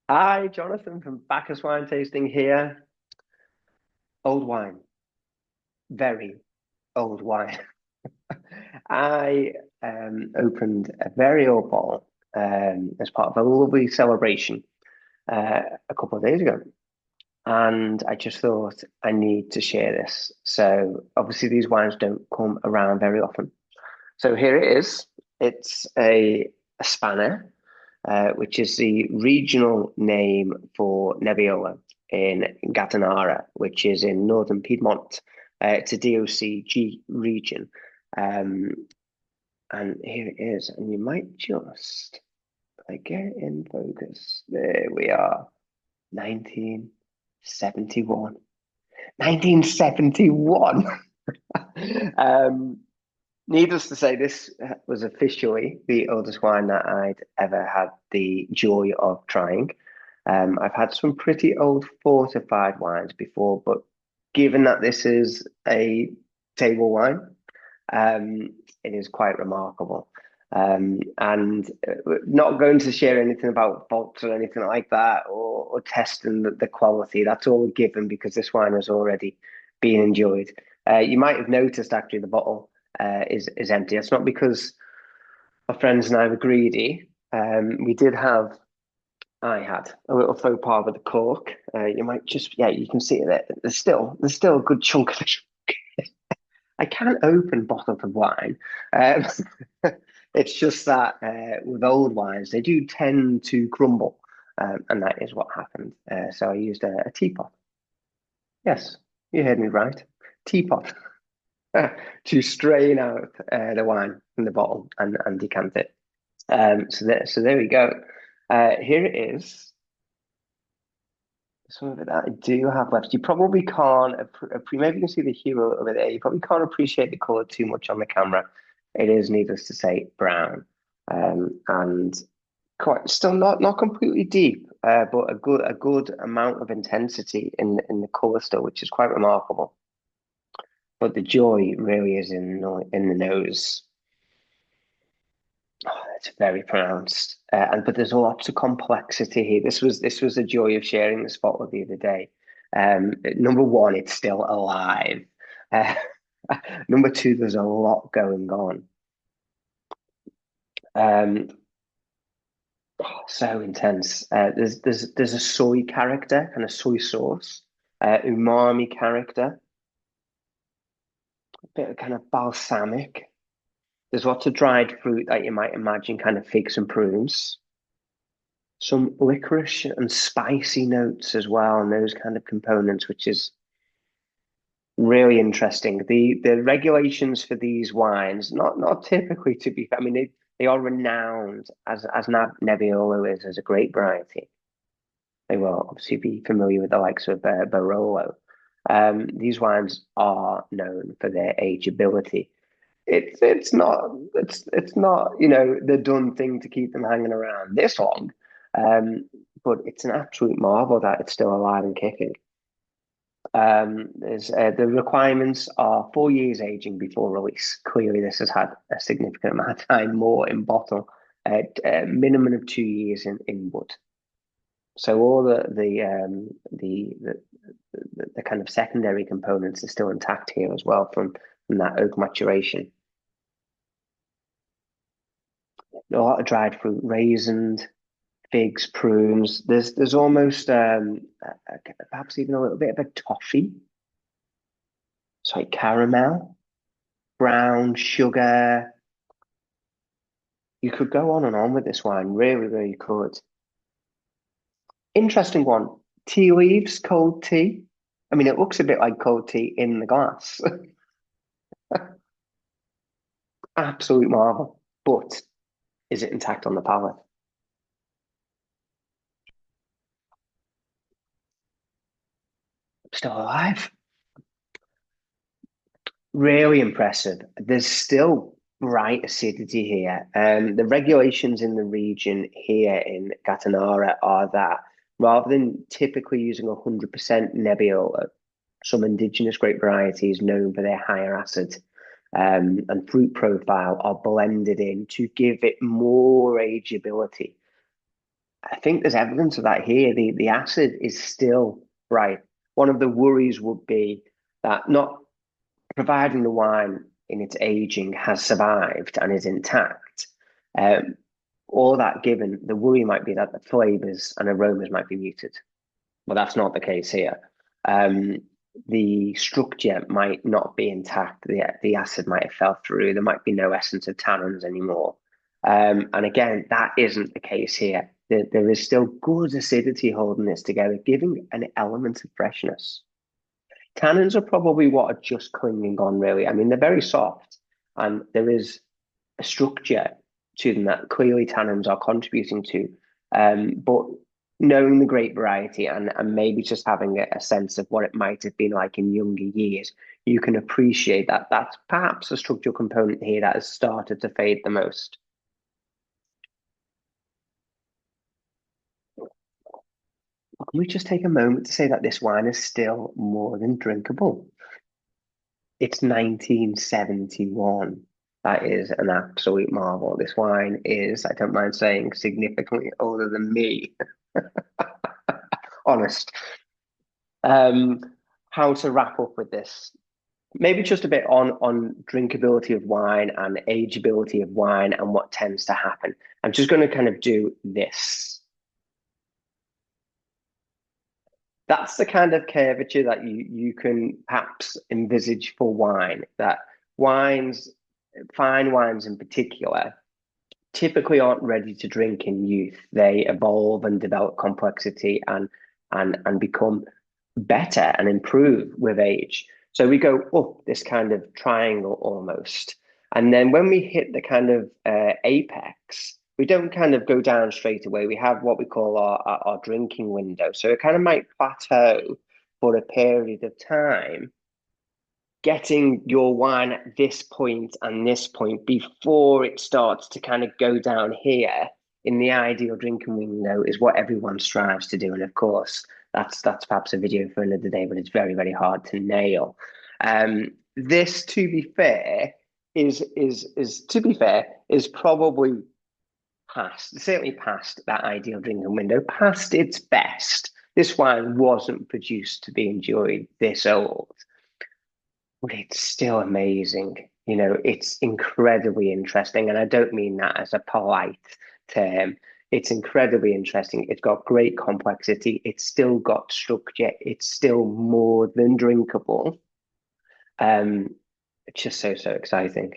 Hi, Jonathan from Bacchus Wine Tasting here. Old wine, very old wine. I opened a very old bottle as part of a lovely celebration a couple of days ago, and I just thought I need to share this. So obviously these wines don't come around very often. So here it is. It's a Spanna, which is the regional name for Nebbiolo in Gattinara, which is in northern Piedmont. It's a DOCG region. Um, and here it is. And you might just, if I get in focus, there we are, 1971. 1971. um, Needless to say, this was officially the oldest wine that I'd ever had the joy of trying. I've had some pretty old fortified wines before, but given that this is a table wine, um, it is quite remarkable. And not going to share anything about faults or anything like that, or testing the quality. That's all given because this wine has already been enjoyed. You might have noticed actually the bottle is empty. It's not because my friends and I were greedy. We did have, I had a little faux pas with the cork. You might just, yeah, you can see it there. There's still a good chunk of it. I can't open bottles of wine. Um, it's just that with old wines, they do tend to crumble, and that is what happened. So I used a teapot. Yes, you heard me right. Teapot to strain out the wine from the bottle and decant it. So there we go. Here it is. Some of it that I do have left. You probably can't, maybe you can see the hue over there. You probably can't appreciate the color too much on the camera. It is, needless to say, brown, and quite still not completely deep, but a good amount of intensity in the color still, which is quite remarkable. But the joy really is in the nose. Oh, it's very pronounced, and but there's lots of complexity here. This was the joy of sharing this bottle the other day. Number one, it's still alive. Uh, number two, there's a lot going on. Um, oh, so intense. There's a soy character and a soy sauce, umami character, a bit of kind of balsamic. There's lots of dried fruit that you might imagine, kind of figs and prunes. Some licorice and spicy notes as well, and those kind of components, which is really interesting. The regulations for these wines, not typically to be, I mean, they are renowned as Nebbiolo is as a great variety. They will obviously be familiar with the likes of Barolo. These wines are known for their ageability. It's not the done thing to keep them hanging around this long, but it's an absolute marvel that it's still alive and kicking. There's the requirements are 4 years aging before release. Clearly, this has had a significant amount of time more in bottle, at minimum of 2 years in wood. So all the kind of secondary components are still intact here as well from that oak maturation. A lot of dried fruit, raisins, figs, prunes. There's almost perhaps even a little bit of a toffee, so like caramel, brown sugar. You could go on and on with this wine, really, really could. Interesting one. Tea leaves, cold tea. I mean, it looks a bit like cold tea in the glass. Absolute marvel. But is it intact on the palate? Still alive. Really impressive. There's still bright acidity here. The regulations in the region here in Gattinara are that rather than typically using 100% Nebbiolo, some indigenous grape varieties known for their higher acid and fruit profile are blended in to give it more ageability. I think there's evidence of that here. The acid is still right. One of the worries would be that not providing the wine in its aging has survived and is intact. Um, all that given, the worry might be that the flavors and aromas might be muted. Well, that's not the case here. Um, the structure might not be intact. The acid might have fell through. There might be no essence of tannins anymore. And again, that isn't the case here. There is still good acidity holding this together, giving an element of freshness. Tannins are probably what are just clinging on, really. I mean, they're very soft, and there is a structure to them that clearly tannins are contributing to. But knowing the great variety and maybe just having a sense of what it might have been like in younger years, you can appreciate that that's perhaps a structural component here that has started to fade the most. Can we just take a moment to say that this wine is still more than drinkable? It's 1971. That is an absolute marvel. This wine is, I don't mind saying, significantly older than me. Honest. Um, how to wrap up with this? Maybe just a bit on drinkability of wine and ageability of wine and what tends to happen. I'm just going to kind of do this. That's the kind of curvature that you can perhaps envisage for wine. That wines, fine wines in particular, typically aren't ready to drink in youth. They evolve and develop complexity and become better and improve with age. So we go up this kind of triangle almost. And then when we hit the kind of apex, we don't kind of go down straight away. We have what we call our drinking window. So it kind of might plateau for a period of time, getting your wine at this point and this point before it starts to kind of go down here in the ideal drinking window is what everyone strives to do. And of course, that's perhaps a video for another day, but it's very, very hard to nail. This, to be fair, is probably past, certainly past that ideal drinking window, past its best. This wine wasn't produced to be enjoyed this old, but it's still amazing. You know, it's incredibly interesting. And I don't mean that as a polite term. It's incredibly interesting. It's got great complexity. It's still got structure. It's still more than drinkable. Um, it's just so, so exciting.